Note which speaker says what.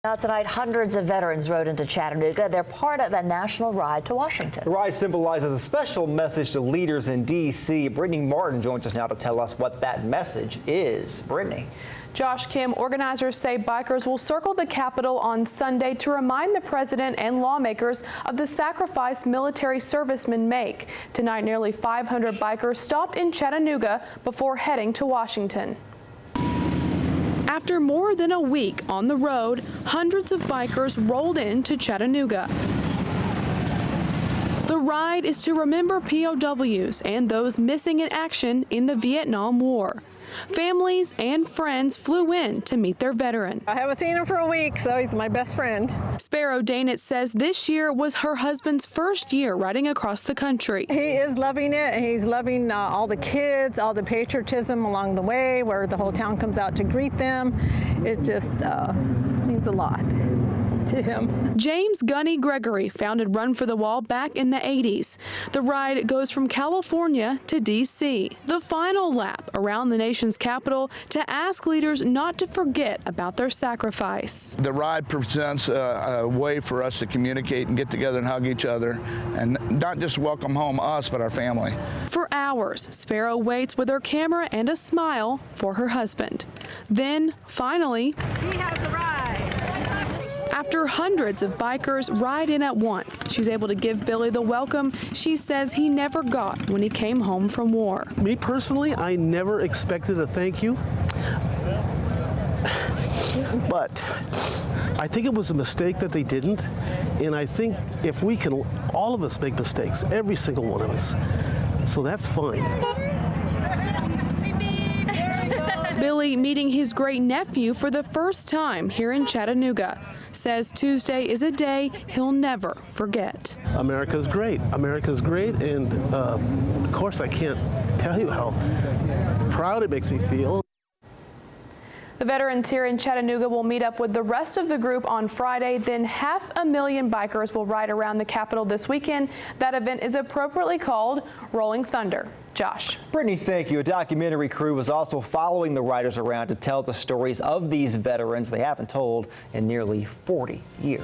Speaker 1: Now tonight, hundreds of veterans rode into Chattanooga. They're part of a national ride to Washington.
Speaker 2: The ride symbolizes a special message to leaders in D.C. Brittany Martin joins us now to tell us what that message is. Brittany.
Speaker 3: Josh, Kim, organizers say bikers will circle the Capitol on Sunday to remind the president and lawmakers of the sacrifice military servicemen make. Tonight, nearly 500 bikers stopped in Chattanooga before heading to Washington. After more than a week on the road, hundreds of bikers rolled into Chattanooga. The ride is to remember POWs and those missing in action in the Vietnam War. Families and friends flew in to meet their veteran.
Speaker 4: I haven't seen him for a week, so he's my best friend.
Speaker 3: Sparrow Danitz says this year was her husband's first year riding across the country.
Speaker 4: He is loving it. He's loving all the kids, all the patriotism along the way, where the whole town comes out to greet them. It just means a lot to him.
Speaker 3: James Gunny Gregory founded Run for the Wall back in the 80s. The ride goes from California to D.C., the final lap around the nation's capital to ask leaders not to forget about their sacrifice.
Speaker 5: The ride presents a way for us to communicate and get together and hug each other and not just welcome home us, but our family.
Speaker 3: For hours, Sparrow waits with her camera and a smile for her husband. Then, finally,
Speaker 4: He has arrived.
Speaker 3: After hundreds of bikers ride in at once, she's able to give Billy the welcome she says he never got when he came home from war.
Speaker 6: Me personally, I never expected a thank you, but I think it was a mistake that they didn't, and I think if we can, all of us make mistakes, every single one of us, so that's fine.
Speaker 3: Billy meeting his great nephew for the first time here in Chattanooga. Says Tuesday is a day he'll never forget.
Speaker 6: America's great. America's great, and of course I can't tell you how proud it makes me feel.
Speaker 3: The veterans here in Chattanooga will meet up with the rest of the group on Friday. Then 500,000 bikers will ride around the Capitol this weekend. That event is appropriately called Rolling Thunder. Josh.
Speaker 2: Brittany, thank you. A documentary crew was also following the riders around to tell the stories of these veterans they haven't told in nearly 40 years.